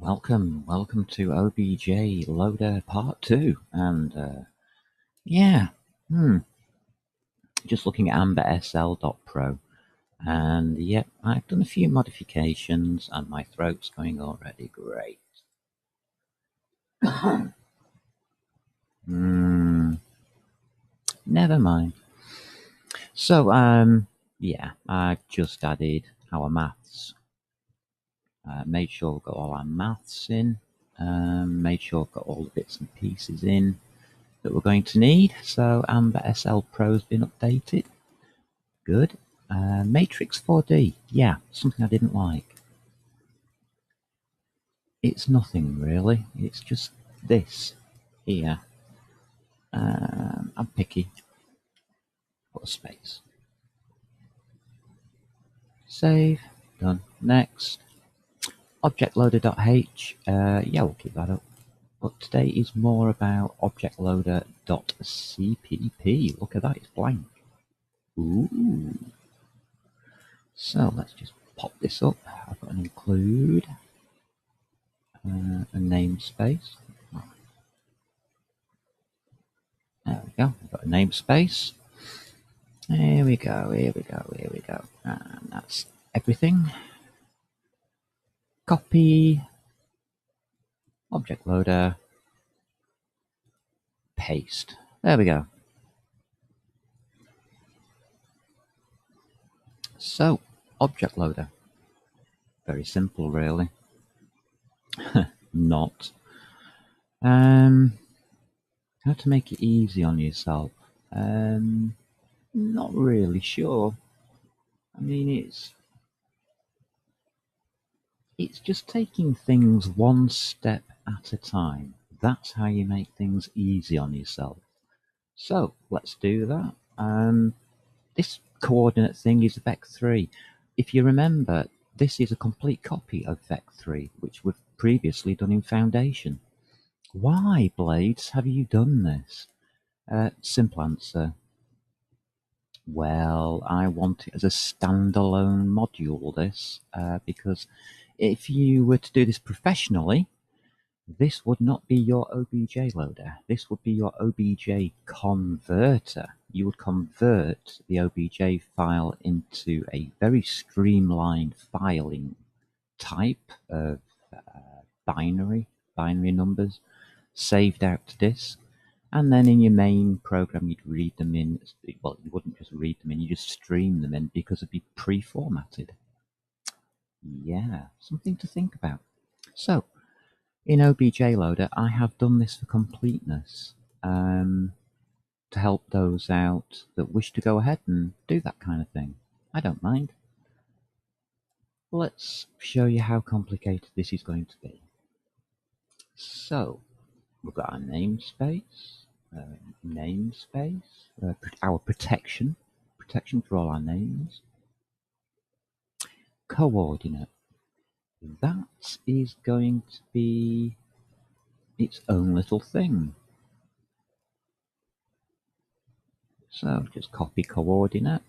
Welcome to OBJLoader Part 2, and yeah, just looking at ambersl.pro, and yep, I've done a few modifications, and my throat's going already great. Never mind. So, yeah, I've just added our maths. Made sure we've got all our maths in, made sure we've got all the bits and pieces in that we're going to need. So AmberSL Pro's been updated. Good. Matrix 4D. Yeah, something I didn't like. It's nothing really. It's just this here. I'm picky. Put a space. Save. Done. Next. OBJLoader.h. Yeah, we'll keep that up. But today is more about OBJLoader.cpp. Look at that, it's blank. Ooh. So let's just pop this up. I've got an include, a namespace. There we go. I've got a namespace. Here we go. And that's everything. Copy. Object loader. Paste. There we go. So, object loader. Very simple, really. Not. How to make it easy on yourself? Not really sure. I mean, it's just taking things one step at a time. That's how you make things easy on yourself. So let's do that. This coordinate thing is vec3. If you remember, this is a complete copy of vec3, which we've previously done in Foundation. Why, Blades, have you done this? Simple answer. Well, I want it as a standalone module, this, because if you were to do this professionally, this would not be your OBJ loader. This would be your OBJ converter. You would convert the OBJ file into a very streamlined filing type of binary numbers saved out to disk. And then in your main program, you'd read them in. Well, you wouldn't just read them in, you just stream them in because it'd be pre-formatted. Yeah, something to think about. So, in OBJLoader, I have done this for completeness to help those out that wish to go ahead and do that kind of thing. I don't mind. Let's show you how complicated this is going to be. So, we've got our namespace. Our protection for all our names. Coordinate. That is going to be its own little thing. So just copy coordinate,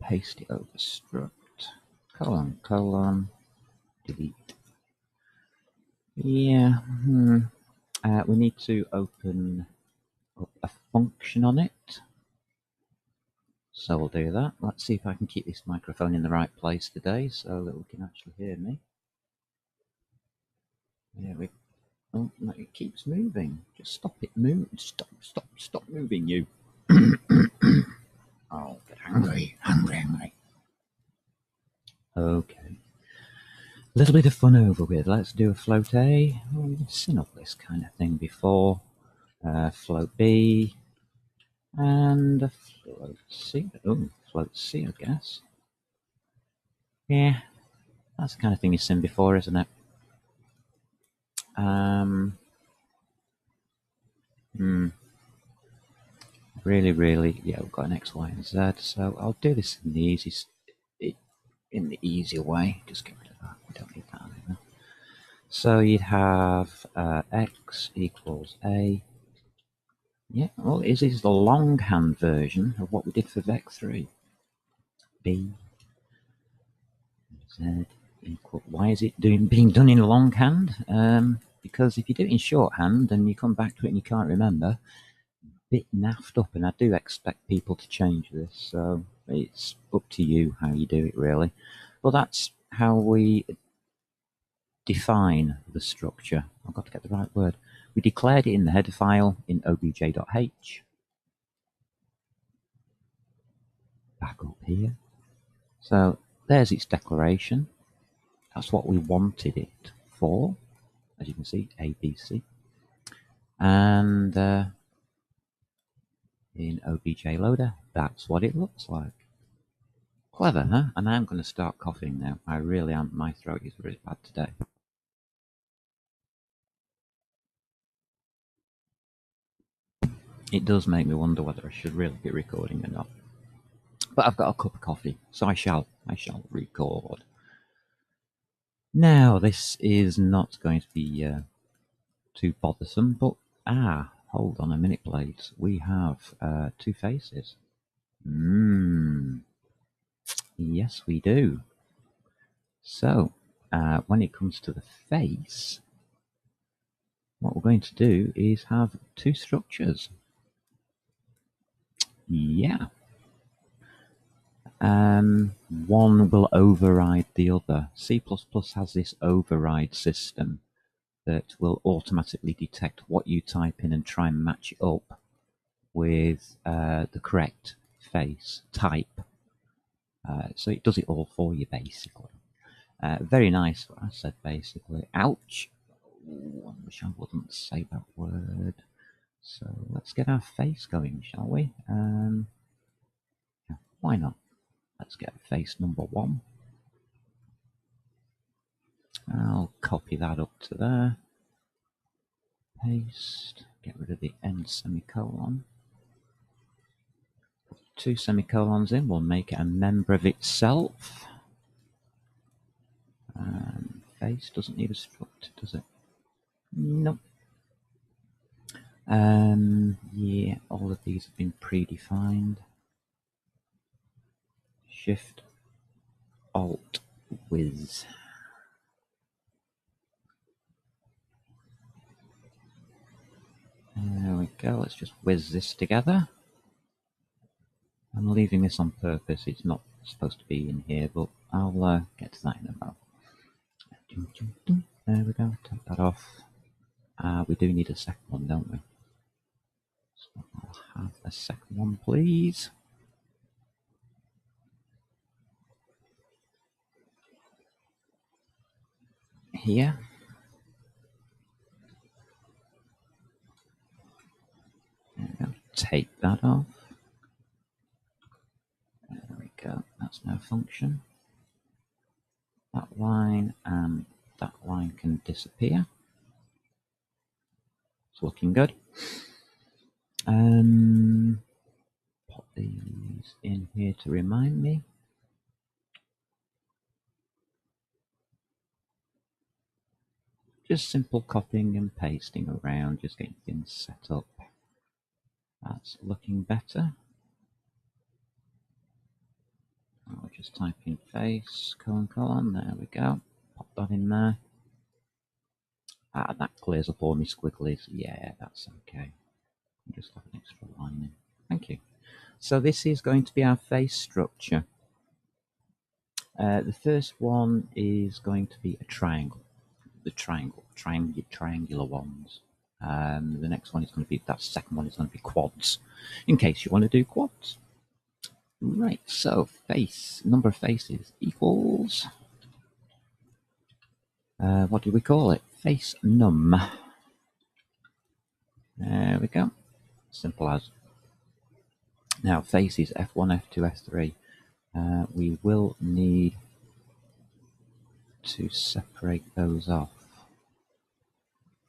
paste it over struct, colon, delete. Yeah, we need to open up a function on it. So we'll do that. Let's see if I can keep this microphone in the right place today so that we can actually hear me. There we go. Oh, no, it keeps moving. Just stop it moving. Stop moving, you. Oh, get angry. Okay. A little bit of fun over with. Let's do a float A. Oh, we've seen all this kind of thing before. Float B. And a float C. Oh, float C, I guess. Yeah, that's the kind of thing you've seen before, isn't it? Really, yeah, we've got an X, Y, and Z. So I'll do this in the easier way. Just get rid of that. We don't need that either. So you'd have X equals A. Yeah, well, this is the longhand version of what we did for vec3. B, Z Why is it being done in longhand? Because if you do it in shorthand and you come back to it and you can't remember, bit naffed up, and I do expect people to change this, so it's up to you how you do it, really. Well, that's how we define the structure. I've got to get the right word. We declared it in the header file in obj.h. Back up here. So there's its declaration. That's what we wanted it for. As you can see, ABC. And in OBJLoader, that's what it looks like. Clever, huh? And I'm going to start coughing now. I really am. My throat is really bad today. It does make me wonder whether I should really be recording or not. But I've got a cup of coffee, so I shall record. Now, this is not going to be too bothersome, but hold on a minute, Blades. We have two faces. Yes, we do. So, when it comes to the face, what we're going to do is have two structures. Yeah. One will override the other. C++ has this override system that will automatically detect what you type in and try and match it up with the correct face type. So it does it all for you, basically. Very nice what I said, basically. Ouch! Ooh, I wish I wouldn't say that word. So let's get our face going, shall we? Yeah, why not? Let's get face number 1. I'll copy that up to there. Paste. Get rid of the end semicolon. Put 2 semicolons in. We'll make it a member of itself. Face doesn't need a struct, does it? Nope. Yeah, all of these have been predefined. Shift Alt Whiz. There we go. Let's just whiz this together. I'm leaving this on purpose. It's not supposed to be in here, but I'll get to that in a moment. There we go. Take that off. We do need a second one, don't we? So I'll have a second one, please. Here. There we go. Take that off. There we go. That's no function. That line and that line can disappear. It's looking good. Put these in here to remind me. Just simple copying and pasting around, just getting things set up. That's looking better. I'll just type in face, colon, there we go. Pop that in there. That clears up all my squigglies. Yeah, that's okay. Just have an extra line in. Thank you. So this is going to be our face structure. The first one is going to be a triangle. The triangular ones. The next one is going to be, that second one is going to be quads, in case you want to do quads. Right, so face, number of faces equals, what do we call it? Face num. There we go. Simple as. Now faces F1, F2, F3. We will need to separate those off.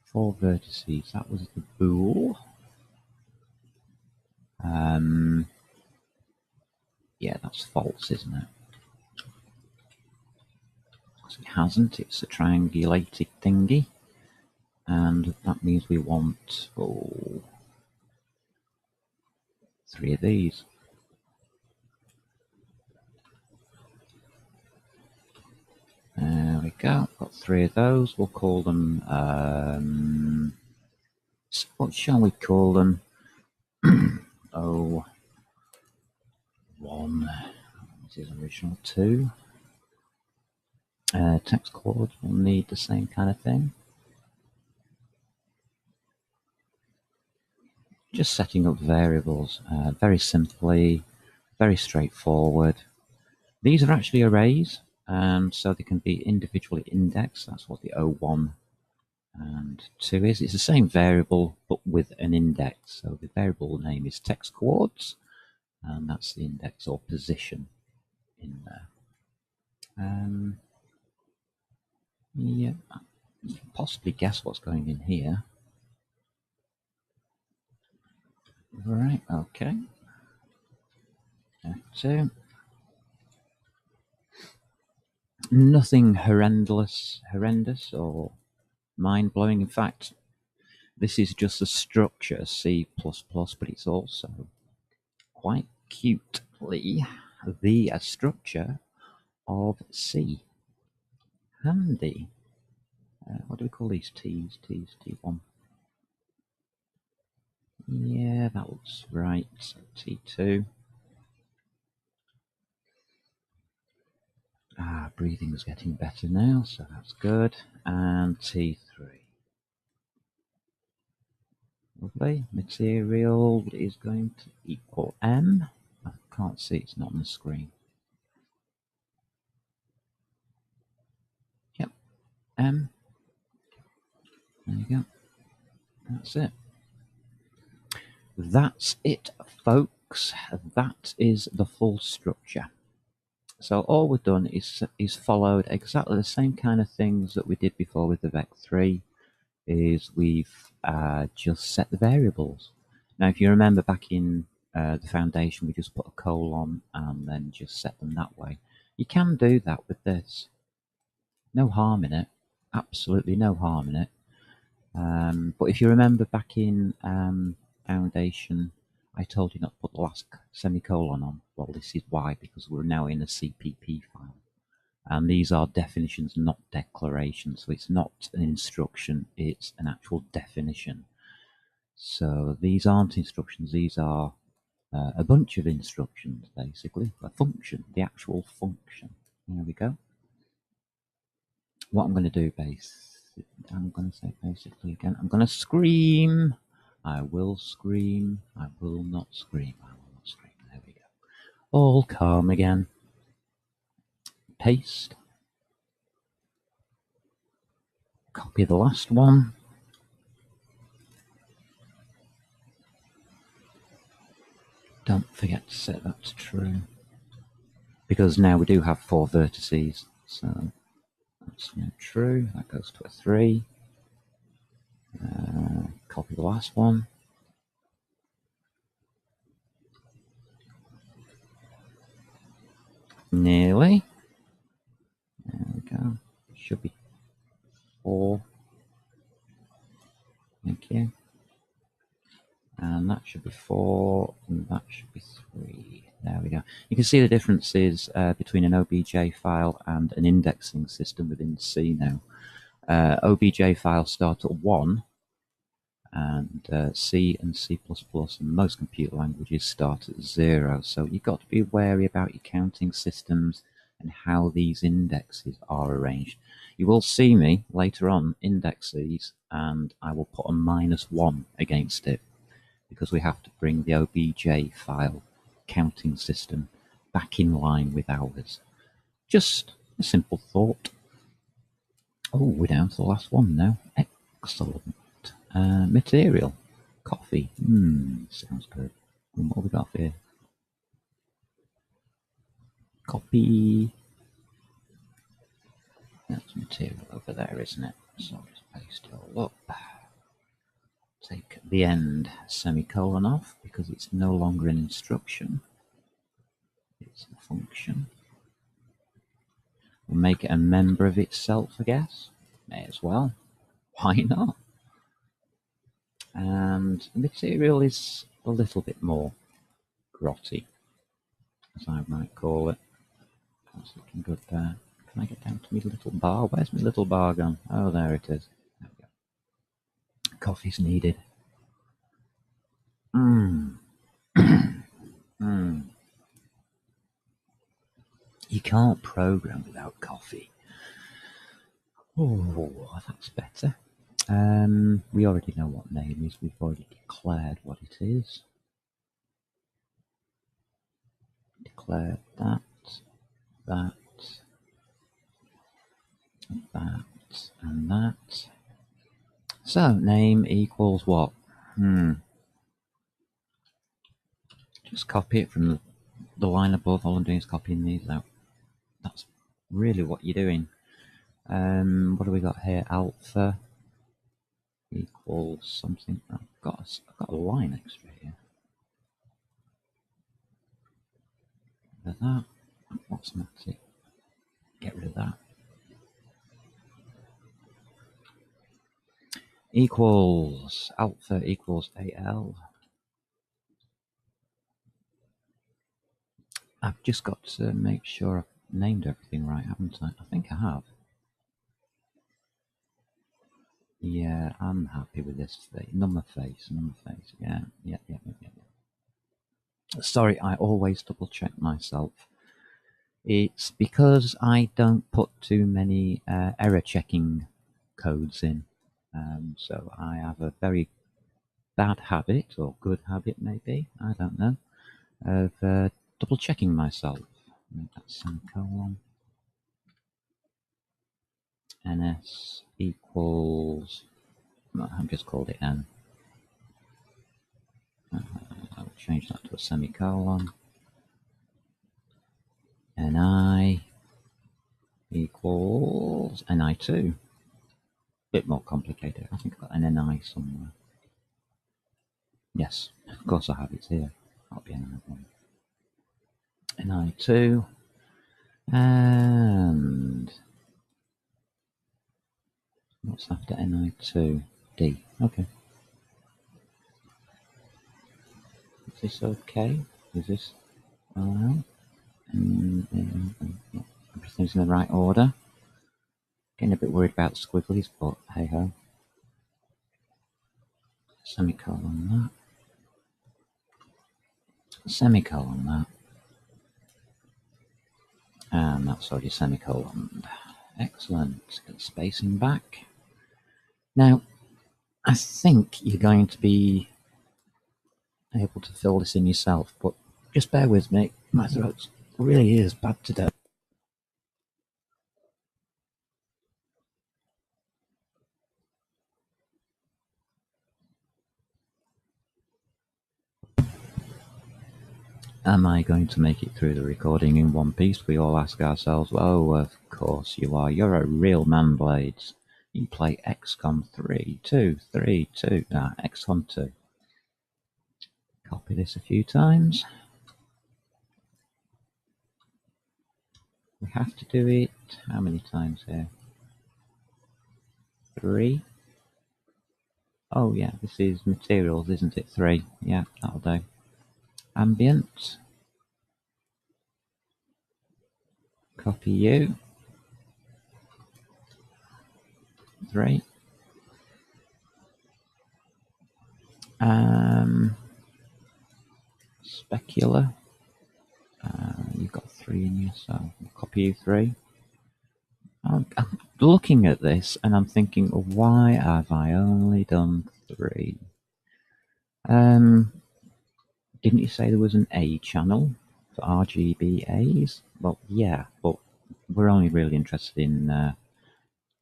4 vertices, that was the bool. Yeah, that's false, isn't it? Because it hasn't, it's a triangulated thingy. And that means we want 3 of these. There go. Got 3 of those. We'll call them, what shall we call them? Oh, 1. This is original 2. Text chords will need the same kind of thing. Just setting up variables very simply, very straightforward. These are actually arrays, so they can be individually indexed. That's what the O1 and 2 is. It's the same variable but with an index. So the variable name is text chords, and that's the index or position in there. Yeah, you can possibly guess what's going in here. Right, okay. F2. Nothing horrendous or mind-blowing. In fact, this is just a structure, C++, but it's also quite cutely the structure of C. Handy. What do we call these T's? T1. Yeah, that looks right. So T2. Breathing's getting better now, so that's good. And T3. Lovely. Material is going to equal M. I can't see, it's not on the screen. Yep, M. There you go. That's it. That's it, folks. That is the full structure. So all we've done is followed exactly the same kind of things that we did before with the Vec3. Is we've just set the variables. Now, if you remember back in the foundation, we just put a colon and then just set them that way. You can do that with this. No harm in it. Absolutely no harm in it. But if you remember back in foundation, I told you not to put the last semicolon on. Well, this is why, because we're now in a CPP file. And these are definitions, not declarations. So it's not an instruction, it's an actual definition. So these aren't instructions, these are a bunch of instructions, basically. A function, the actual function. There we go. What I'm going to do, I'm going to say basically again, I'm going to scream. I will scream. I will not scream. I will not scream. There we go. All calm again. Paste. Copy the last one. Don't forget to set that to true. Because now we do have 4 vertices. So that's now true. That goes to a 3. Copy the last one. Nearly. There we go. Should be 4. Thank you. And that should be 4, and that should be 3. There we go. You can see the differences between an OBJ file and an indexing system within C now. OBJ files start at 1, and C and C++ and most computer languages start at 0. So you've got to be wary about your counting systems and how these indexes are arranged. You will see me later on index these, and I will put a -1 against it, because we have to bring the OBJ file counting system back in line with ours. Just a simple thought. Oh, we're down to the last one now. Excellent. Material. Coffee. Sounds good. And what have we got here? Copy. That's material over there, isn't it? So I'll just paste it all up. Take the end semicolon off because it's no longer an instruction. It's a function. We'll make it a member of itself, I guess. May as well. Why not? And the material is a little bit more grotty, as I might call it. That's looking good there. Can I get down to my little bar? Where's my little bar gone? Oh, there it is. There we go. Coffee's needed. Mmm. Mmm. You can't program without coffee. Oh, that's better. We already know what name is. We've already declared what it is. Declare that, and that. So, name equals what? Just copy it from the line above. All I'm doing is copying these out. That's really what you're doing. What do we got here? Alpha equals something. I've got a line extra here. That. Automatic. Get rid of that. Equals alpha equals AL. I've just got to make sure I've named everything right, haven't I? I think I have. Yeah, I'm happy with this face. Number face. Yeah. Sorry, I always double check myself. It's because I don't put too many error checking codes in. So I have a very bad habit, or good habit maybe, I don't know, of double checking myself. Make that semicolon. NS equals, I've just called it N. I'll change that to a semicolon. NI equals NI2. Bit more complicated. I think I've got an NI somewhere. Yes, of course I have it here. That'll be NI1. NI2. And what's after NI2? D. Okay. Is this okay? Is this alright? Everything's in the right order. Getting a bit worried about squigglies, but hey ho. Semicolon that. Semicolon that. And that's already semicolon. Excellent. Get the spacing back. Now, I think you're going to be able to fill this in yourself, but just bear with me. My throat really is bad today. Am I going to make it through the recording in one piece? We all ask ourselves, oh, of course you are. You're a real man, Blades. You play XCOM 3, 2, 3, 2. XCOM 2. Copy this a few times. We have to do it, how many times here? 3. Oh yeah, this is materials, isn't it? 3. Yeah, that'll do. Ambient. Copy you. 3. Specular. You've got 3 in you, so I'll copy you 3. I'm looking at this and I'm thinking, why have I only done 3? Didn't you say there was an A channel for RGBAs? Well, yeah, but we're only really interested in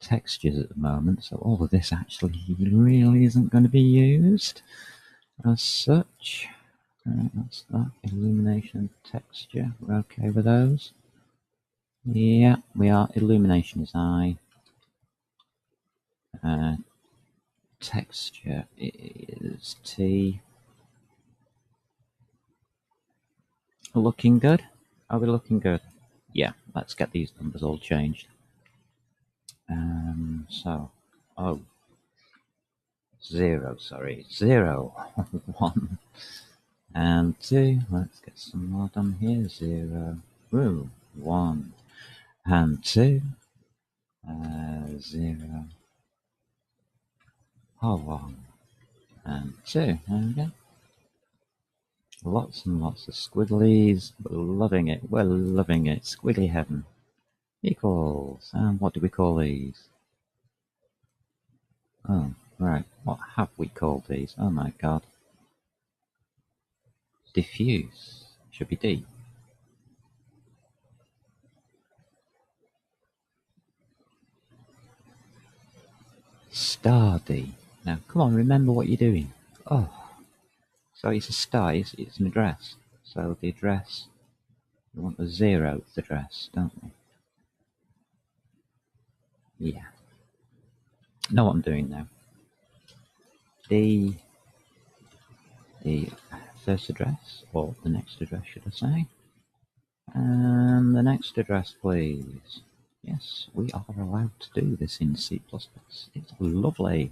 textures at the moment, so all of this actually really isn't going to be used as such. That's that. Illumination, texture, we're okay with those. Yeah, we are. Illumination is I. Texture is T. Looking good? Are we looking good? Yeah, let's get these numbers all changed. So, 0, 1 and 2. Let's get some more done here. 0, 1 and 2, 0, 1, and 2. There we go. Lots and lots of squigglies. We're loving it. We're loving it. Squiggly heaven. Equals. And what do we call these? Oh, right. What have we called these? Oh my god. Diffuse. Should be D. Star D. Now, come on, remember what you're doing. Oh. So it's a star, it's an address. So the address, we want the 0th address, don't we? Yeah. Know what I'm doing now. The first address, or the next address, should I say. And the next address, please. Yes, we are allowed to do this in C++. It's lovely.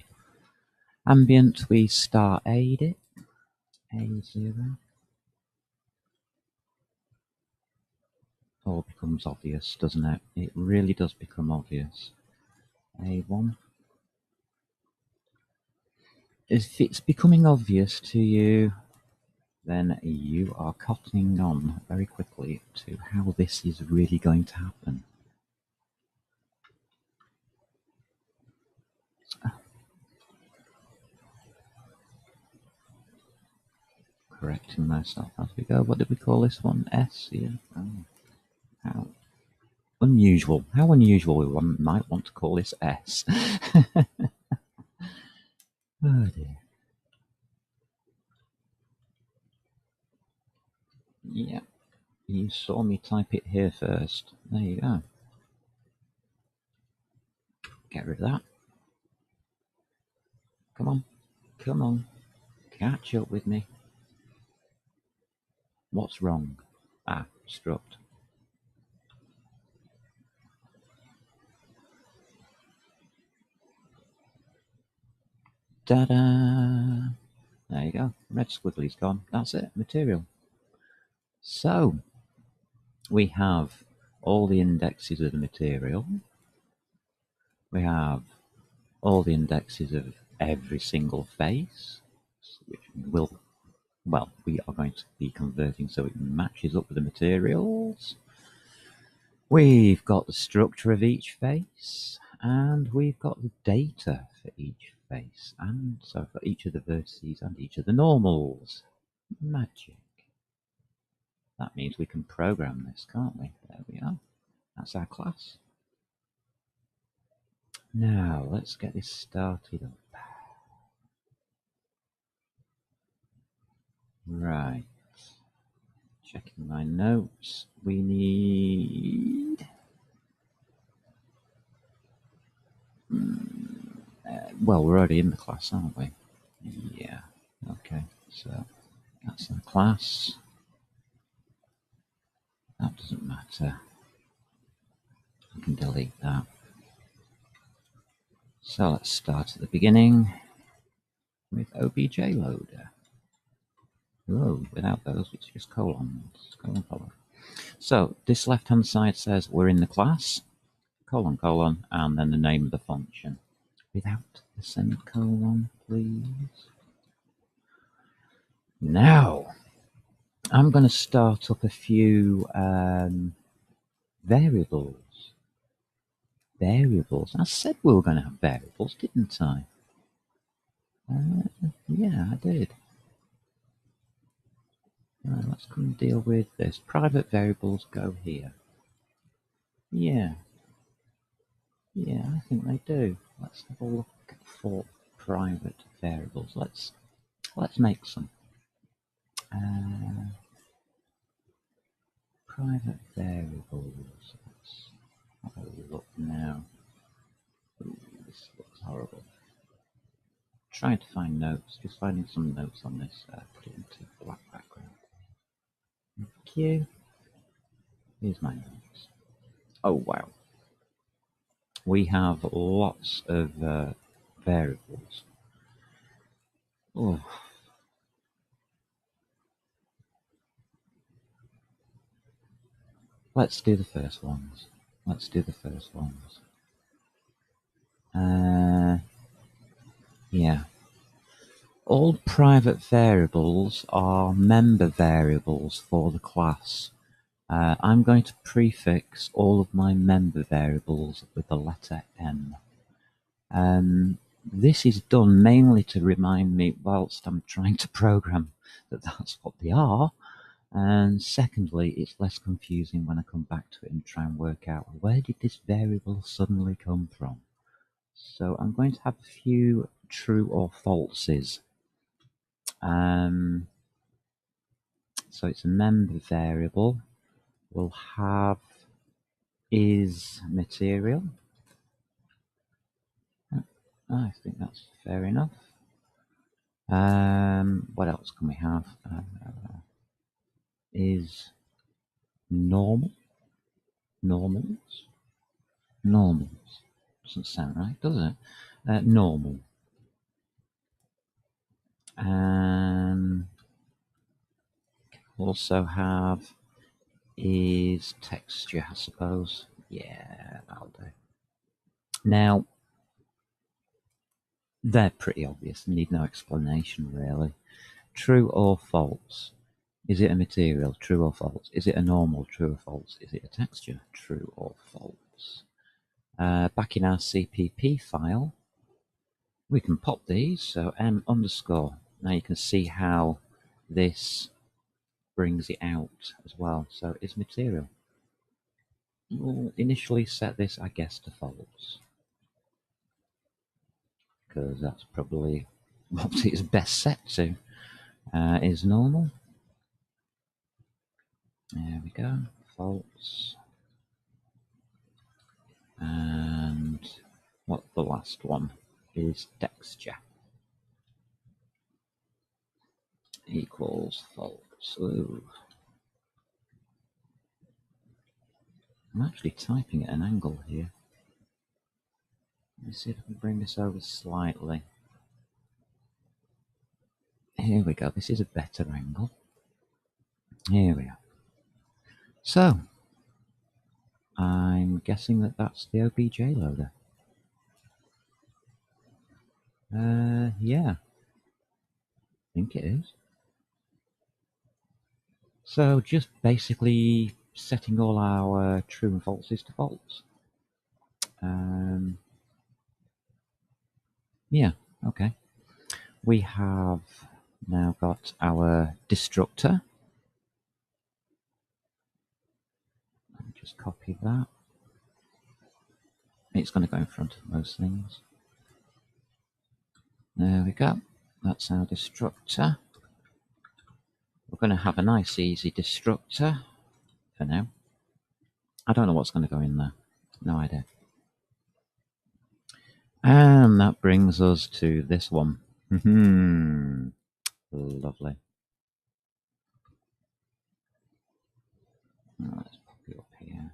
Ambient, we star A'd it. A0. All becomes obvious, doesn't it? It really does become obvious. A1. If it's becoming obvious to you, then you are cottoning on very quickly to how this is really going to happen. Correcting myself as we go. What did we call this one? S here. Oh, how unusual. How unusual we might want to call this S. Oh dear. Yeah. You saw me type it here first. There you go. Get rid of that. Come on. Come on. Catch up with me. What's wrong? Ah, struct. Ta-da! There you go. Red squiggly's gone. That's it. Material. So, we have all the indexes of the material. We have all the indexes of every single face, which will, well, we are going to be converting so it matches up with the materials. We've got the structure of each face, and we've got the data for each face, and so for each of the vertices and each of the normals. Magic. That means we can program this, can't we? There we are. That's our class. Now, let's get this started up. Right. Checking my notes. We need... well, we're already in the class, aren't we? Yeah. Okay, so that's the class. That doesn't matter. I can delete that. So let's start at the beginning with OBJLoader. Oh, without those, it's just colons. Colon, colon. So this left-hand side says we're in the class, colon, colon, and then the name of the function. Without the semicolon, please. Now, I'm going to start up a few variables. Variables. I said we were going to have variables, didn't I? Yeah, I did. Right, let's come and deal with this. Private variables go here. Yeah. Yeah, I think they do. Let's have a look for private variables. Let's make some. Private variables. Let's have a look now. Ooh, this looks horrible. Trying to find notes, just finding some notes on this. Put it into black background. Thank you. Here's my notes. Oh wow. We have lots of variables. Oh. Let's do the first ones. let's do the first ones. Yeah. All private variables are member variables for the class. I'm going to prefix all of my member variables with the letter M. This is done mainly to remind me whilst I'm trying to program that that's what they are. And secondly, it's less confusing when I come back to it and try and work out where did this variable suddenly come from. So I'm going to have a few true or falses. So it's a member variable. We'll have is material. I think that's fair enough. What else can we have? Is normal. Normals. Doesn't sound right, does it? Normal. Also have is texture, I suppose. Yeah, that'll do. Now, they're pretty obvious, need no explanation really. True or false? Is it a material? True or false? Is it a normal? True or false? Is it a texture? True or false? Back in our CPP file, we can pop these, so M underscore. Now you can see how this brings it out as well. So it's material. We'll initially set this, I guess, to false, because that's probably what it's best set to. Is normal. There we go, false. And what the last one is texture equals false. Ooh. I'm actually typing at an angle here. Let me see if I can bring this over slightly. Here we go, this is a better angle. Here we are. So, I'm guessing that that's the OBJLoader. Yeah, I think it is. So just basically setting all our true and falses to false. Yeah, okay. We have now got our destructor. Let me just copy that. It's going to go in front of most things. There we go. That's our destructor. We're going to have a nice easy destructor for now. I don't know what's going to go in there. No idea. And that brings us to this one. Lovely. Let's pop it up here.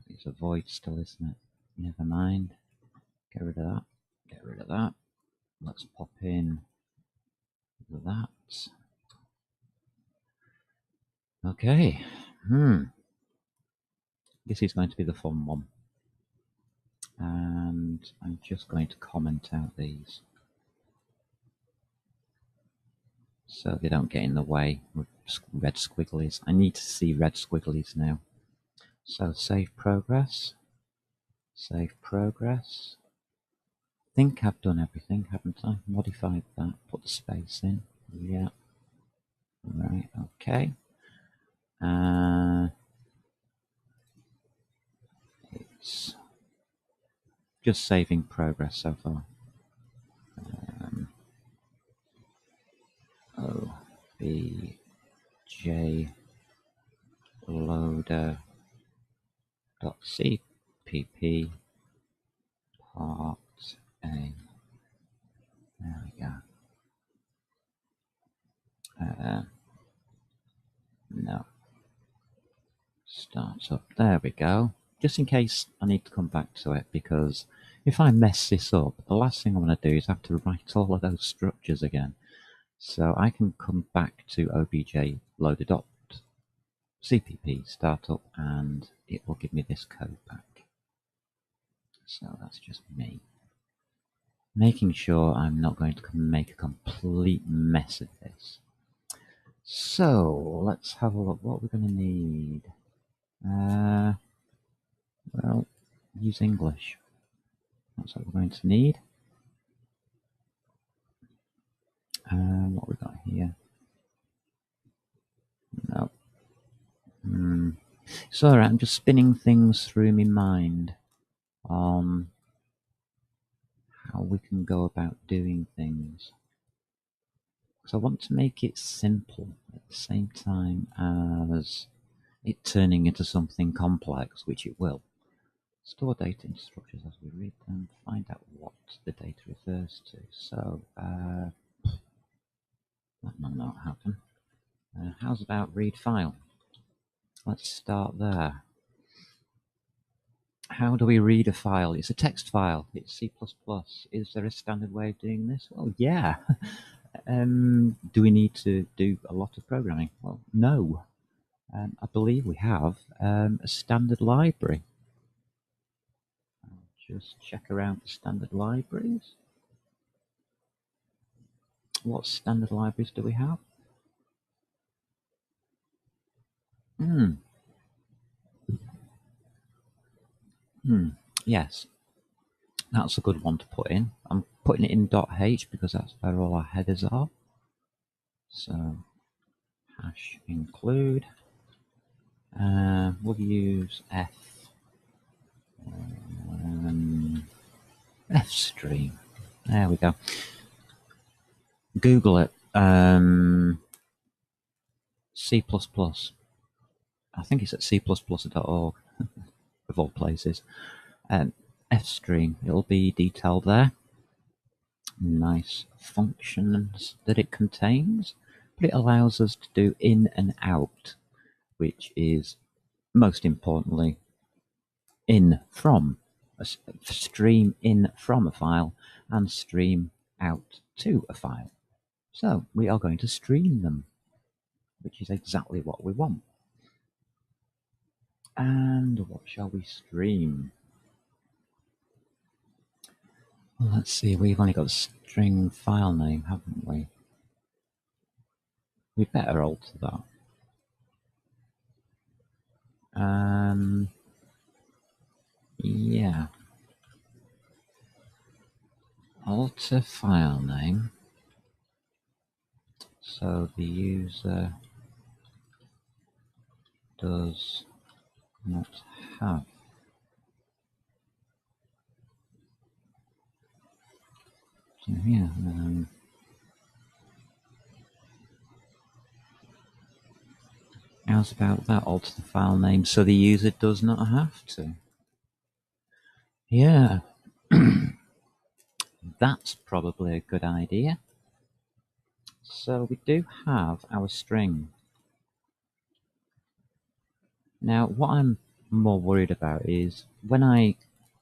It's a void still, isn't it? Never mind. Get rid of that. Get rid of that. Let's pop in that. Okay. This is going to be the fun one. And I'm just going to comment out these so they don't get in the way with red squigglies. I need to see red squigglies now. So save progress. Save progress. I think I've done everything, haven't I? Modified that, put the space in. Yeah. Right, okay. It's just saving progress so far. OBJLoader.cpp part A. There we go. No. Starts up. There we go. Just in case I need to come back to it, because if I mess this up, the last thing I want to do is have to write all of those structures again. So I can come back to OBJLoader CPP startup, and it will give me this code back. So that's just me making sure I'm not going to make a complete mess of this. So let's have a look. What we're going to need. Well, use English. That's what we're going to need. What we got here? No. It's alright, I'm just spinning things through my mind on how we can go about doing things. Because I want to make it simple at the same time as it turning into something complex, which it will. Store data into structures as we read them, find out what the data refers to. So, that might not happen. How's about read file? Let's start there. How do we read a file? It's a text file. It's C++. Is there a standard way of doing this? Well, yeah. Do we need to do a lot of programming? Well, no. I believe we have a standard library. I'll just check around for standard libraries. What standard libraries do we have? Yes, that's a good one to put in. I'm putting it in .h because that's where all our headers are. So hash include. We'll use fstream. There we go. Google it. C++. I think it's at c++.org of all places. Fstream. It'll be detailed there. Nice functions that it contains, but it allows us to do in and out, which is most importantly in from a stream in from a file and stream out to a file. So we are going to stream them, which is exactly what we want. And what shall we stream? Well, let's see, we've only got a string file name, haven't we? We better alter that. Yeah. Alter file name. So the user does not have. So yeah. How's about that? Alter the file name so the user does not have to. Yeah. That's probably a good idea. So we do have our string. Now, what I'm more worried about is when I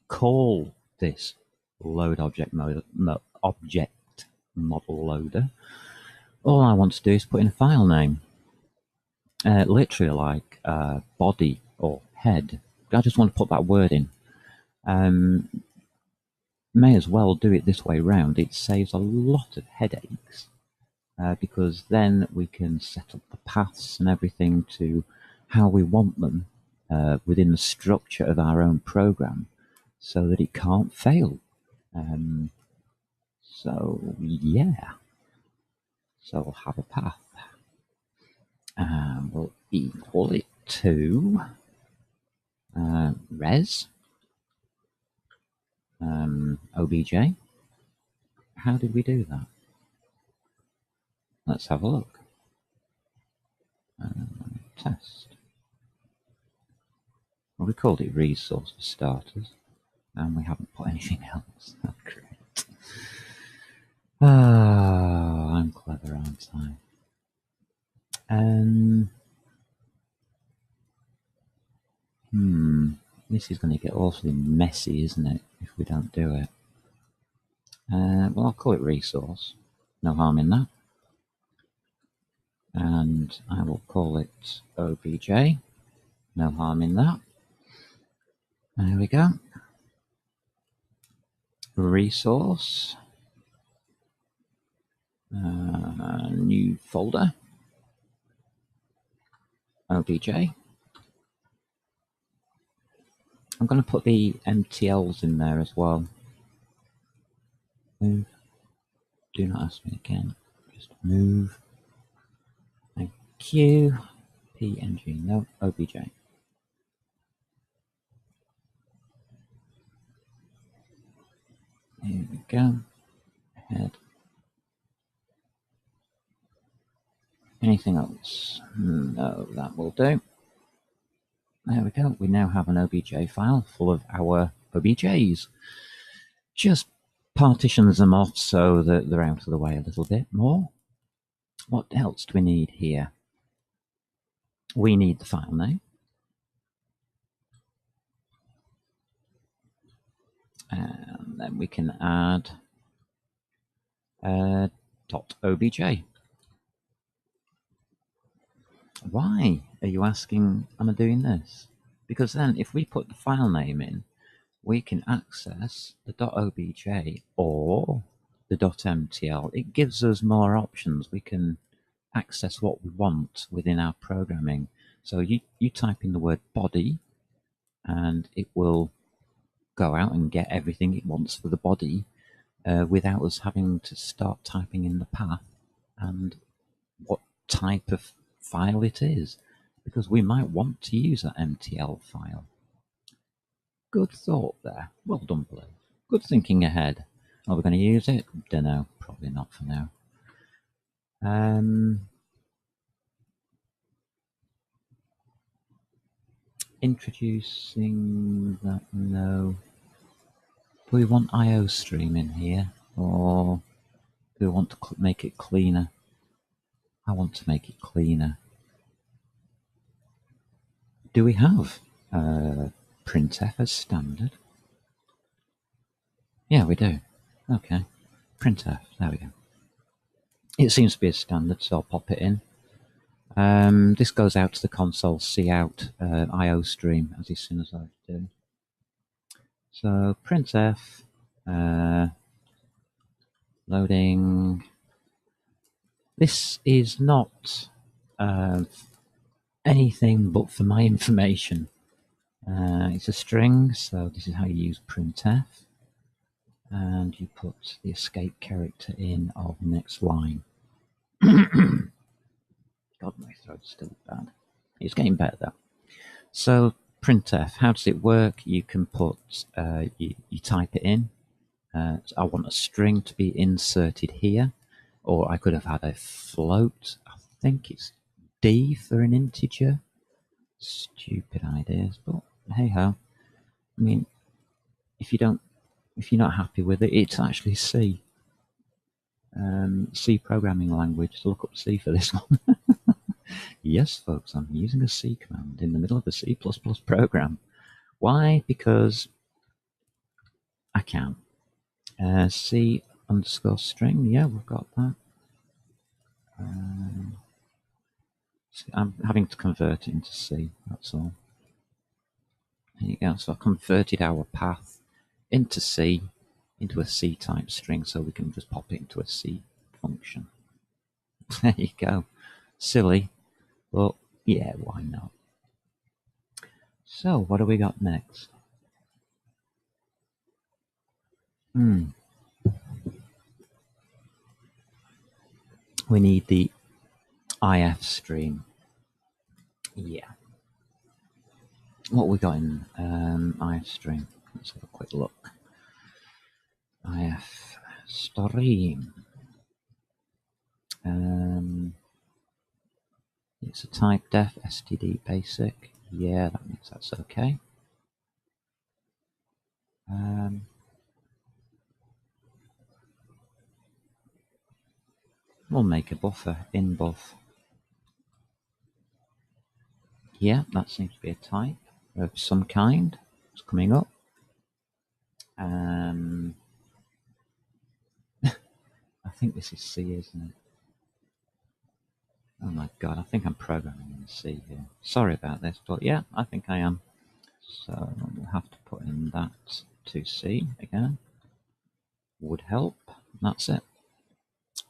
call this load object model loader, all I want to do is put in a file name, literally like body or head. I just want to put that word in. May as well do it this way round. It saves a lot of headaches because then we can set up the paths and everything to how we want them within the structure of our own program so that it can't fail. So yeah, so we'll have a path. We'll equal it to res obj. How did we do that? Let's have a look. Test. Well, we called it resource for starters, and we haven't put anything else. Oh, great. Ah, I'm clever, aren't I? This is going to get awfully messy, isn't it, if we don't do it? Well, I'll call it resource. No harm in that. and I will call it OBJ. No harm in that. There we go. Resource. New folder. OBJ. I'm going to put the MTLs in there as well. Move. Do not ask me again. Just move. Thank you. PNG. No, OBJ. Here we go. Head. Anything else? No, that will do. There we go. We now have an OBJ file full of our OBJs. Just partitions them off so that they're out of the way a little bit more. What else do we need here? We need the file name. And then we can add .obj. Why are you asking, am I doing this? Because then if we put the file name in, we can access the .obj or the .mtl. It gives us more options. We can access what we want within our programming. So you type in the word body and it will go out and get everything it wants for the body without us having to start typing in the path and what type of file it is, because we might want to use that MTL file. Good thought there. Well done, Blue. Good thinking ahead. Are we going to use it? Don't know. Probably not for now. Introducing that, no. Do we want IO stream in here, or do we want to make it cleaner? I want to make it cleaner. Do we have Printf as standard? Yeah, we do. Okay. Printf, there we go. It seems to be a standard, so I'll pop it in. This goes out to the console cout IO stream as soon as I do. So printf loading. This is not anything but for my information. It's a string, so this is how you use printf. And you put the escape character in of the next line. God, my throat's still bad. It's getting better though. So printf, how does it work? You can put, you type it in. So I want a string to be inserted here, or I could have had a float. I think it's D for an integer. Stupid ideas, but hey ho. I mean, if you're not happy with it, it's actually C. C programming language. So look up C for this one. Yes, folks, I'm using a C command in the middle of a C++ program. Why? Because I can. C underscore string. Yeah, we've got that. I'm having to convert it into C, that's all. There you go. So I converted our path into C, into a C type string, so we can just pop it into a C function. There you go. Silly, but yeah, why not? So what do we got next? We need the IF stream. Yeah. What we got in IF stream? Let's have a quick look. IF stream. It's a type def std basic. Yeah, that means that's okay. We'll make a buffer in buff. Yeah, that seems to be a type of some kind. It's coming up. I think this is C, isn't it? Oh my god, I think I'm programming in C here. Sorry about this, but yeah, I think I am. So we'll have to put in that to C again. Would help. That's it.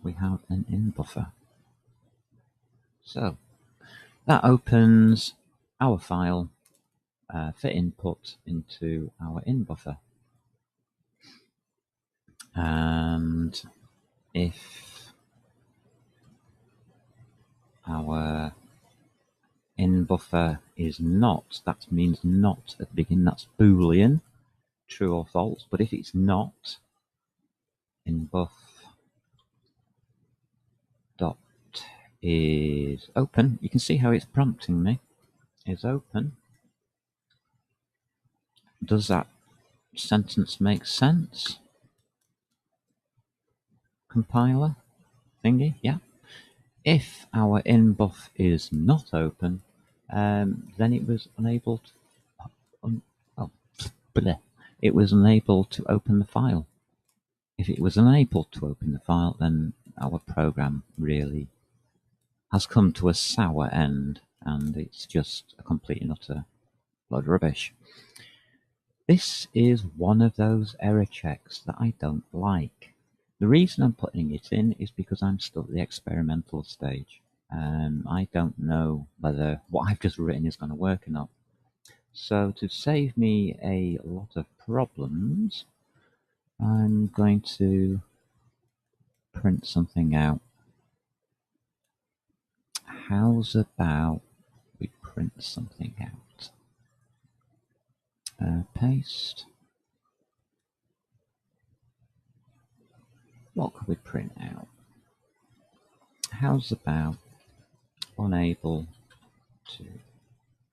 We have an in buffer. So that opens our file for input into our in buffer. And if our in buffer is not, that means not at the beginning, that's Boolean, true or false. But if it's not, in buff dot is open. You can see how it's prompting me. Is open. Does that sentence make sense? Compiler thingy, yeah. If our in-buff is not open, then it was unable to, it was unable to open the file. If it was unable to open the file, then our program really has come to a sour end, and it's just a complete and utter load of rubbish. This is one of those error checks that I don't like. The reason I'm putting it in is because I'm still at the experimental stage. I don't know whether what I've just written is going to work or not. So to save me a lot of problems, I'm going to print something out. How's about we print something out? Paste. What could we print out? How's about unable to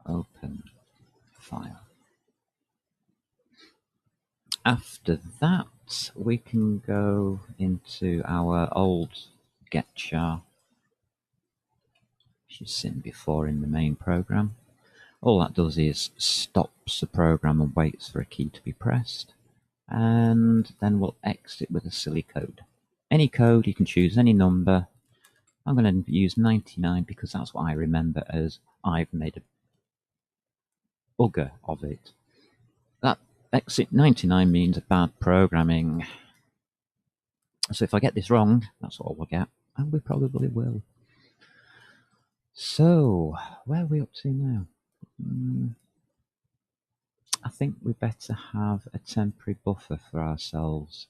open file? After that, we can go into our old get char, which you've seen before in the main program. All that does is stops the program and waits for a key to be pressed, and then we'll exit with a silly code. Any code, you can choose any number. I'm going to use 99 because that's what I remember as I've made a bugger of it. That exit 99 means a bad programming. So if I get this wrong, that's what we'll get, and we probably will. So, where are we up to now? I think we better have a temporary buffer for ourselves.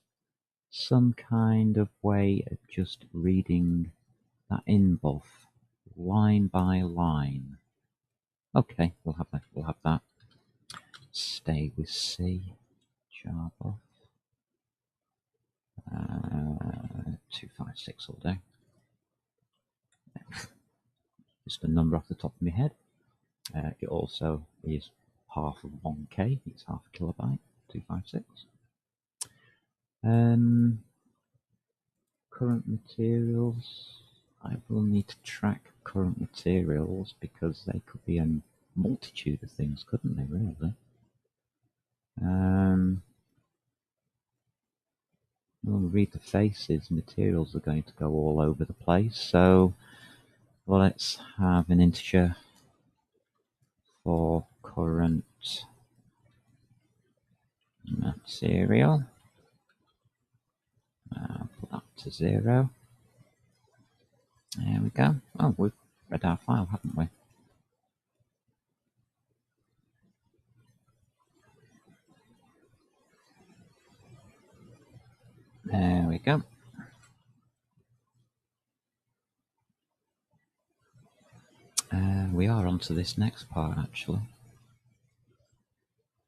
Some kind of way of just reading that in buff line by line. Okay, we'll have that. We'll have that. Stay with C. Jar buff. 256 all day. Just a number off the top of my head. It also is half of 1K. It's half a kilobyte. 256. Current materials. I will need to track current materials because they could be a multitude of things, couldn't they, really? When we read the faces, materials are going to go all over the place. So let's have an integer for current material. Put that to 0. There we go. Oh, we've read our file, haven't we? There we go. We are on to this next part, actually.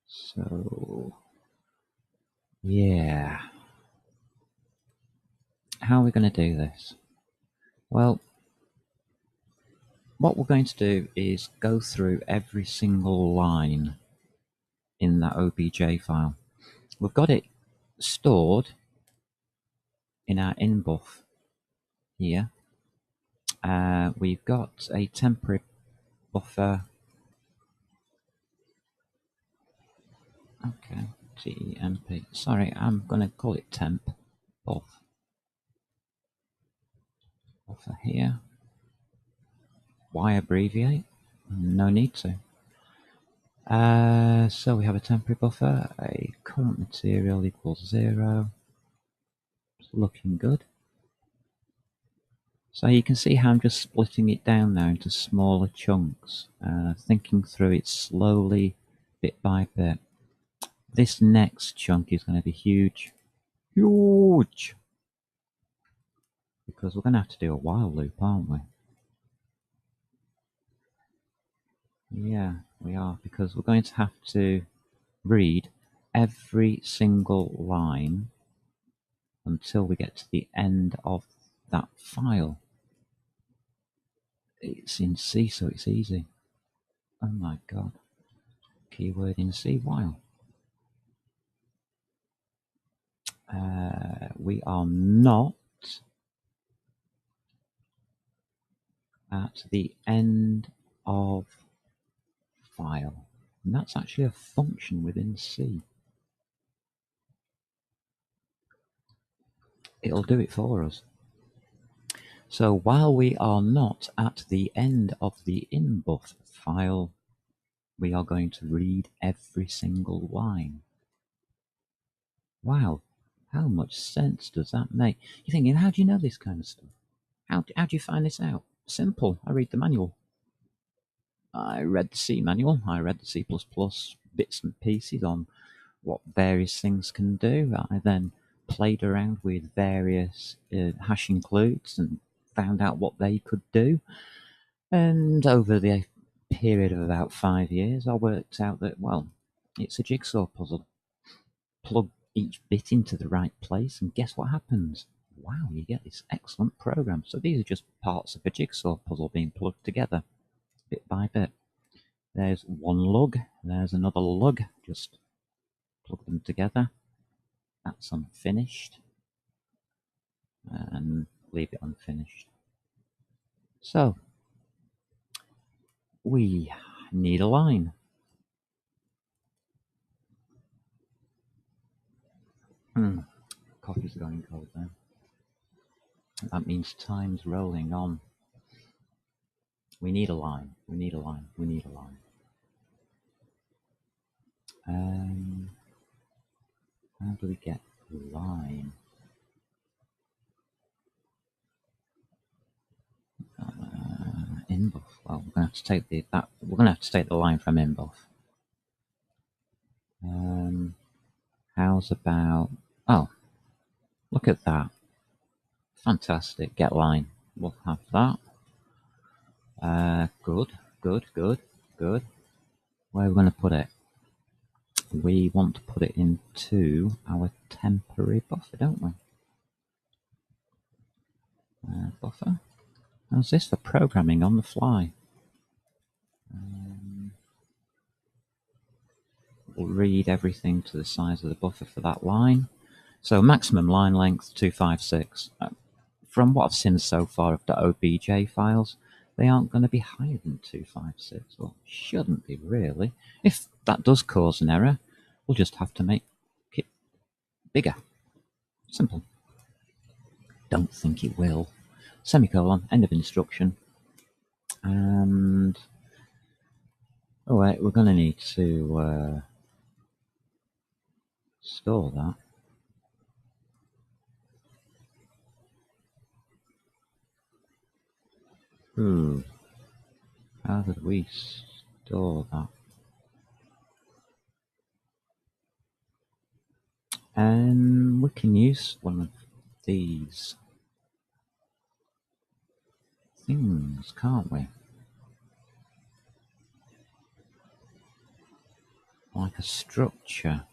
So, yeah. How are we going to do this? Well, what we're going to do is go through every single line in that OBJ file. We've got it stored in our in-buff here. We've got a temporary buffer. Okay, temp. Sorry, I'm going to call it temp buff. Buffer here. Why abbreviate? No need to. So we have a temporary buffer, a current material equals 0. It's looking good. So you can see how I'm just splitting it down now into smaller chunks, thinking through it slowly, bit by bit. This next chunk is going to be huge. Huge! Because we're going to have to do a while loop, aren't we? Yeah, we are, because we're going to have to read every single line until we get to the end of that file. It's in C, so it's easy. Oh my god. Keyword in C, while. We are not at the end of file. And that's actually a function within C. It'll do it for us. So while we are not at the end of the inbuff file, we are going to read every single line. Wow, how much sense does that make? You're thinking, how do you know this kind of stuff? How do you find this out? Simple, I read the manual. I read the C manual, I read the C++ bits and pieces on what various things can do. I then played around with various hash includes and found out what they could do. And over the period of about 5 years, I worked out that, well, it's a jigsaw puzzle. Plug each bit into the right place, and guess what happens? Wow, you get this excellent program. So these are just parts of a jigsaw puzzle being plugged together, bit by bit. There's one lug, there's another lug, just plug them together. That's unfinished, and leave it unfinished. So, we need a line. Coffee's going cold there. That means time's rolling on. We need a line, we need a line, we need a line. How do we get line? Inbuff. Well, we're going to have to take the line from inbuff. How's about? Oh, look at that! Fantastic. Get line. We'll have that. Good. Where are we going to put it? We want to put it into our temporary buffer, don't we? Buffer. How's this for programming on the fly? We'll read everything to the size of the buffer for that line. So maximum line length 256. From what I've seen so far of the OBJ files, they aren't going to be higher than 256, or shouldn't be really. If that does cause an error, we'll just have to make it bigger. Simple. Don't think it will. Semicolon, end of instruction. And oh wait, we're going to need to store that. How did we store that? We can use one of these things, can't we? Like a structure.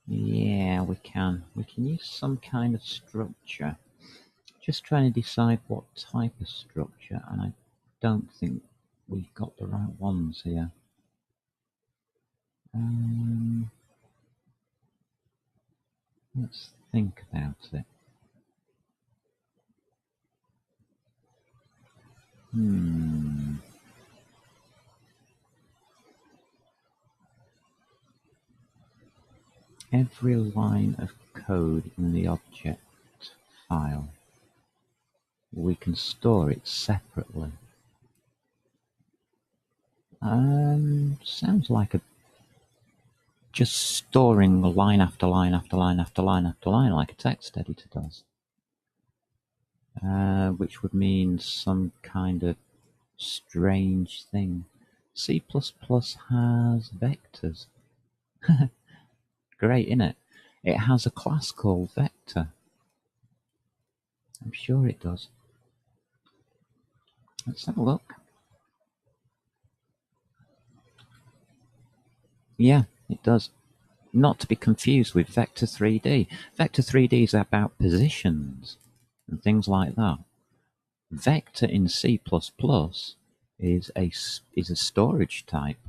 Yeah, we can. We can use some kind of structure. Just trying to decide what type of structure, and I don't think we've got the right ones here. Let's think about it. Every line of code in the object file. we can store it separately. Sounds like just storing line after line after line after line after line like a text editor does. Which would mean some kind of strange thing. C++ has vectors. Great, innit? It has a class called vector. I'm sure it does. Let's have a look. Yeah, it does. Not to be confused with Vector 3D. Vector 3D is about positions and things like that. Vector in C++ is a storage type.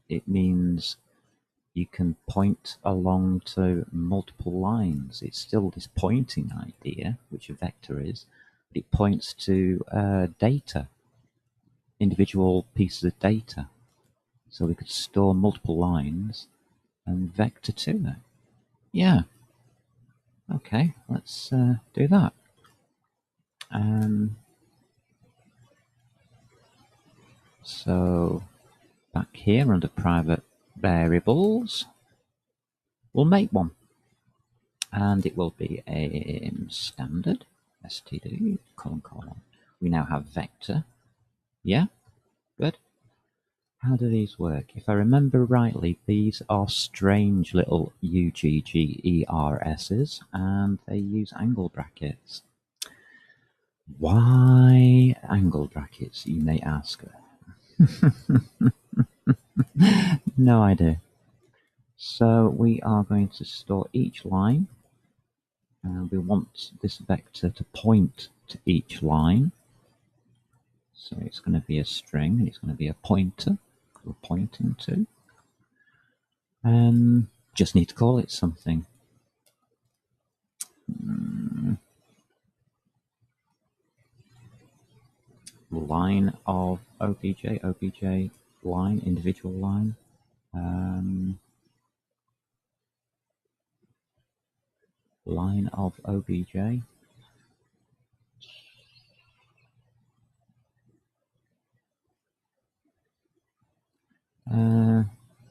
It means you can point along to multiple lines. It's still this pointing idea, which a vector is, but it points to data, individual pieces of data. So we could store multiple lines and vector to it. Yeah. Okay, let's do that. So back here under private variables, we'll make one. And it will be a standard std : We now have vector. Yeah, good. How do these work? If I remember rightly, these are strange little UGGERSs, and they use angle brackets. Why angle brackets, you may ask? No idea. So we are going to store each line, and we want this vector to point to each line. So it's going to be a string, and it's going to be a pointer we're pointing to. Just need to call it something. Line of OBJ, OBJ line, individual line. Line of OBJ.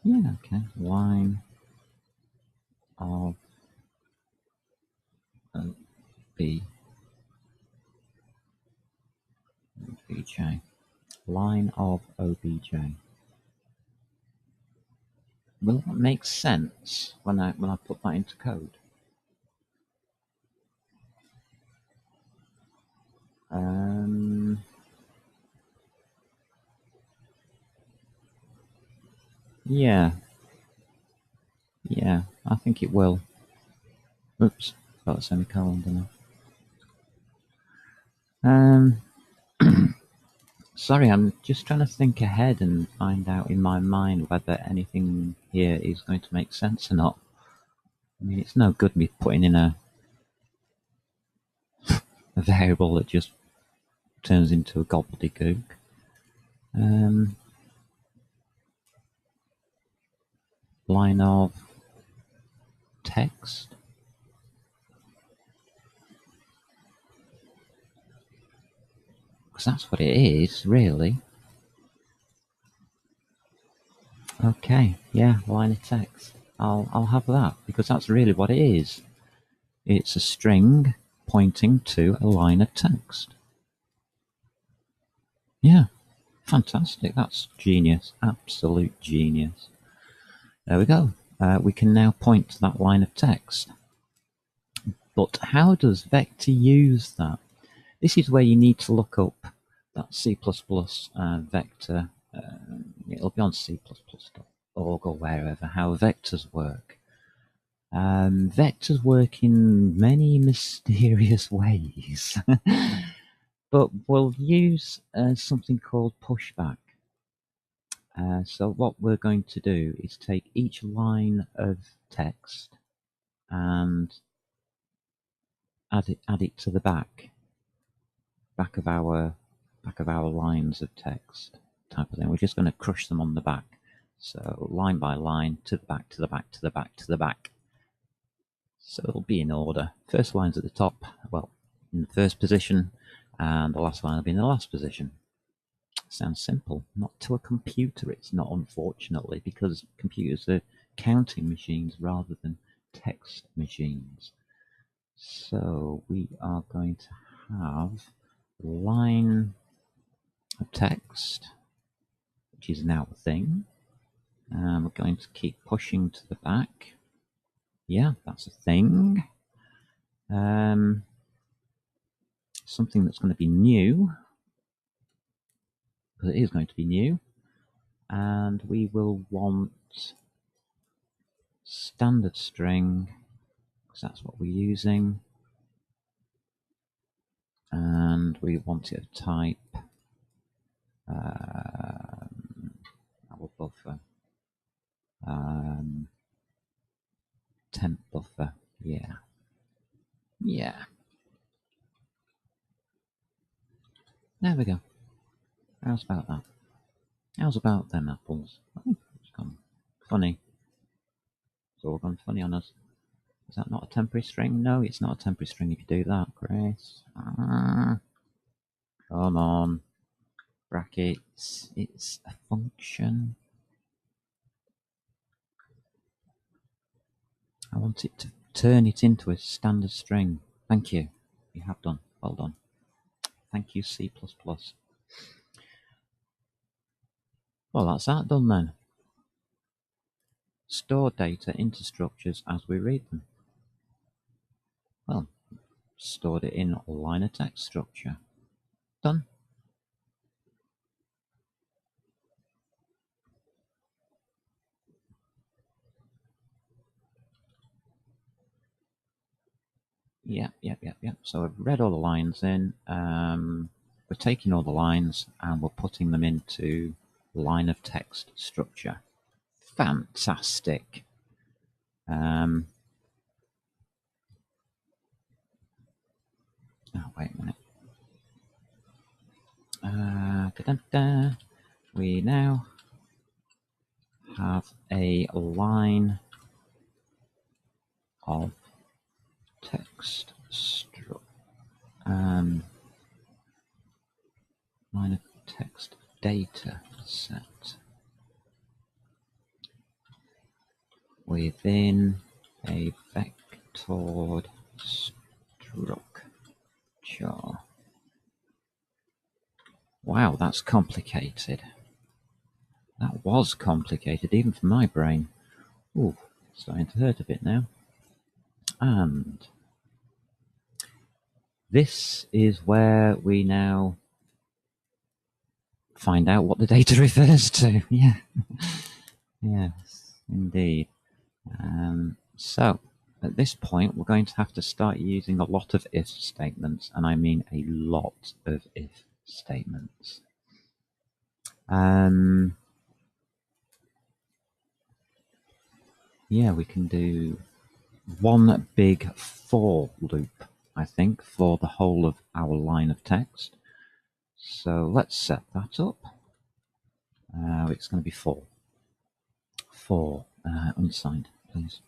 Yeah, okay. Line of OBJ. Line of OBJ. Will that make sense when I put that into code? Yeah, I think it will. Oops, got a semicolon, didn't I? Sorry, I'm just trying to think ahead and find out in my mind whether anything here is going to make sense or not. I mean, it's no good me putting in a variable that just turns into a gobbledygook. Line of text. Because that's what it is, really. Okay, yeah, line of text. I'll have that, because that's really what it is. It's a string pointing to a line of text. Yeah, fantastic. That's genius. Absolute genius. There we go. We can now point to that line of text. But how does Vector use that? This is where you need to look up that C++ Vector. It'll be on c++.org or wherever, how vectors work. Vectors work in many mysterious ways. But we'll use something called pushback. So what we're going to do is take each line of text and add it to the back of our lines of text type of thing. We're just going to crush them on the back. So line by line, to the back, to the back, to the back, to the back. So it'll be in order. First line's at the top. Well, in the first position, and the last line will be in the last position. Sounds simple. Not to a computer, it's not, unfortunately, because computers are counting machines rather than text machines. So we are going to have line of text, which is now a thing. And we're going to keep pushing to the back. Yeah, that's a thing. Something that's going to be new, because it is going to be new. And we will want standard string, because that's what we're using. And we want it of type our buffer, temp buffer. Yeah. There we go. How's about that? How's about them apples? Oh, it's gone funny. It's all gone funny on us. Is that not a temporary string? No, it's not a temporary string if you do that, Chris. Come on. Brackets. It's a function. I want it to turn it into a standard string. Thank you. You have done. Well done. Thank you, C++. Well, that's that done then. Store data into structures as we read them. Well, stored it in a line of text structure. Done. Yeah. So I've read all the lines in. We're taking all the lines and we're putting them into line of text structure. Fantastic. Oh, wait a minute. We now have a line of text line of text data set within a vectored structure. Wow, that's complicated. That was complicated, even for my brain. Ooh, starting to hurt a bit now. And this is where we now find out what the data refers to. Yeah. Yes, indeed. So at this point, we're going to have to start using a lot of if statements, and I mean a lot of if statements. Yeah, we can do one big for loop, I think, for the whole of our line of text. So let's set that up. It's going to be for unsigned, please.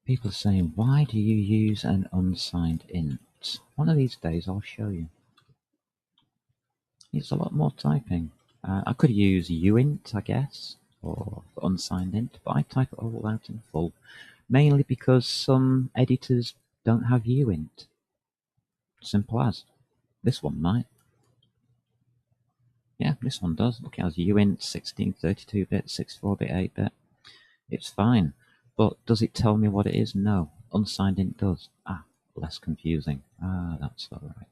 People are saying, why do you use an unsigned int? One of these days I'll show you. It's a lot more typing. I could use uint, I guess, or unsigned int, but I type it all out in full, mainly because some editors don't have uint. Simple as. This one might. Yeah, this one does. Look, it has uint 16, 32-bit, 64-bit, 8-bit. It's fine. But does it tell me what it is? No. Unsigned int does. Less confusing. That's all right.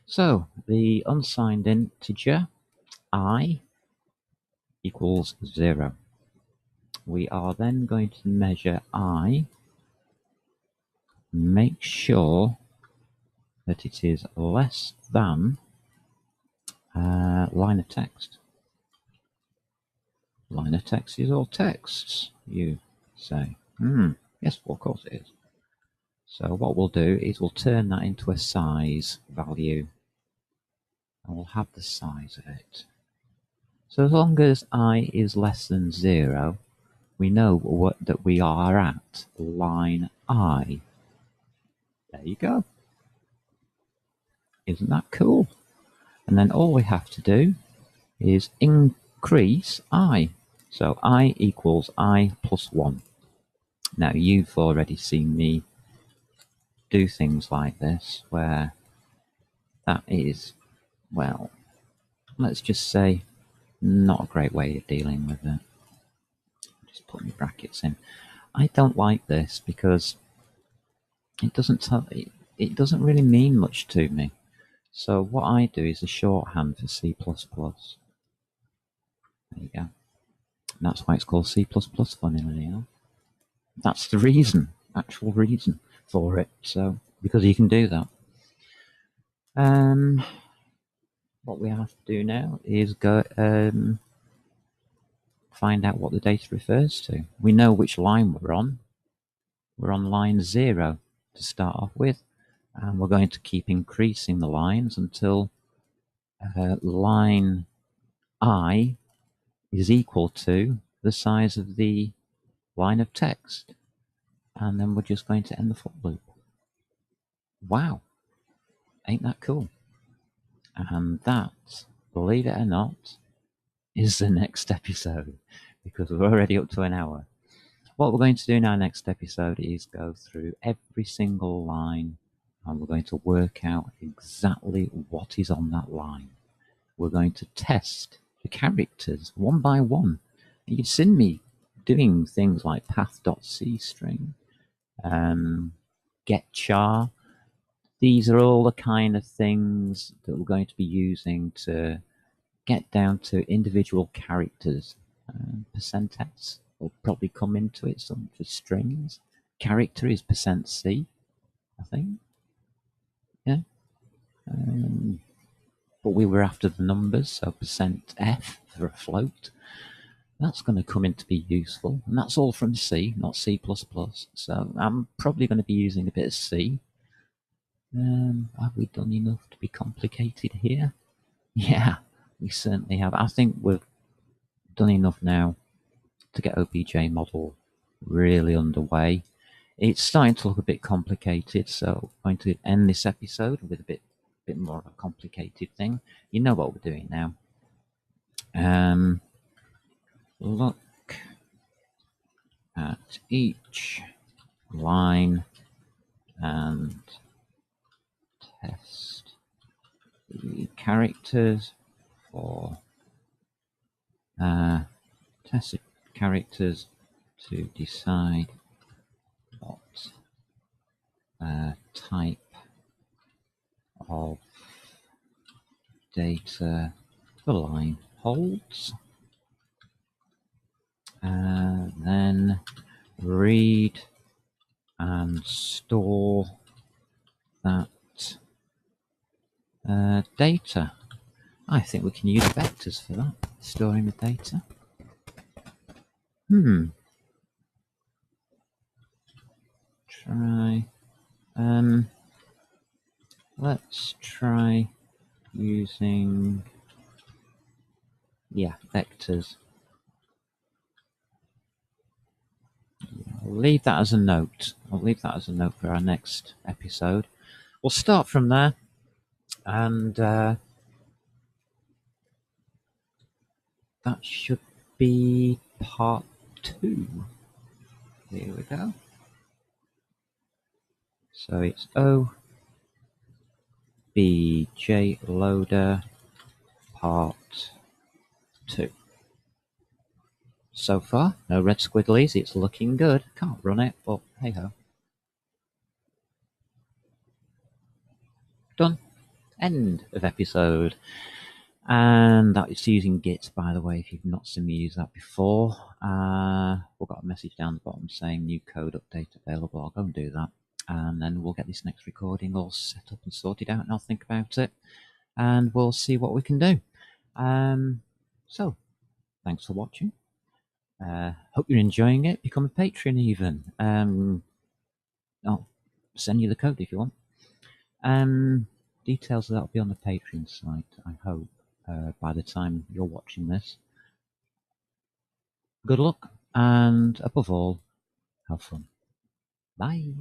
So the unsigned integer I equals 0. We are then going to measure I, make sure that it is less than line of text. Line of text is all texts, you say. Yes, well, of course it is. So what we'll do is we'll turn that into a size value, and we'll have the size of it. So as long as I is less than 0, we know that we are at line I. There you go. Isn't that cool? And then all we have to do is increase I. So I equals I plus 1. Now you've already seen me do things like this where that is, well, let's just say not a great way of dealing with it. Just put my brackets in. I don't like this because it doesn't really mean much to me. So what I do is a shorthand for C++. There you go. And that's why it's called C++, funnily enough. That's the reason, actual reason for it. So because you can do that. What we have to do now is go find out what the data refers to. We know which line we're on. We're on line 0 to start off with, and we're going to keep increasing the lines until line I is equal to the size of the line of text, and then we're just going to end the for loop. Wow, ain't that cool? And that, believe it or not, is the next episode, because we're already up to an hour. What we're going to do in our next episode is go through every single line, and we're going to work out exactly what is on that line. We're going to test the characters one by one. You've seen me doing things like path.cstring, getchar. These are all the kind of things that we're going to be using to get down to individual characters. %s will probably come into it, some for strings. Character is %c, I think. Yeah. But we were after the numbers, so %f for a float. That's going to come in to be useful, and that's all from C, not C++. So I'm probably going to be using a bit of C. Have we done enough to be complicated here? Yeah, we certainly have. I think we've done enough now to get OBJ model really underway. It's starting to look a bit complicated, so I'm going to end this episode with a bit more of a complicated thing. You know what we're doing now. Look at each line and test the characters for test the characters to decide what type of data the line holds, and then read and store that data. I think we can use vectors for that, storing the data. Try. Let's try using, vectors. I'll leave that as a note. I'll leave that as a note for our next episode. We'll start from there, and that should be part 2. Here we go. So it's OBJLoader part 2. So far, no red squigglies. It's looking good. Can't run it, but hey ho. Done. End of episode. And that is using Git, by the way, if you've not seen me use that before. We've got a message down the bottom saying new code update available. I'll go and do that. And then we'll get this next recording all set up and sorted out, and I'll think about it. And we'll see what we can do. So, thanks for watching. Hope you're enjoying it. Become a patron even. I'll send you the code if you want. Details of that will be on the Patreon site, I hope, by the time you're watching this. Good luck, and above all, have fun. Bye.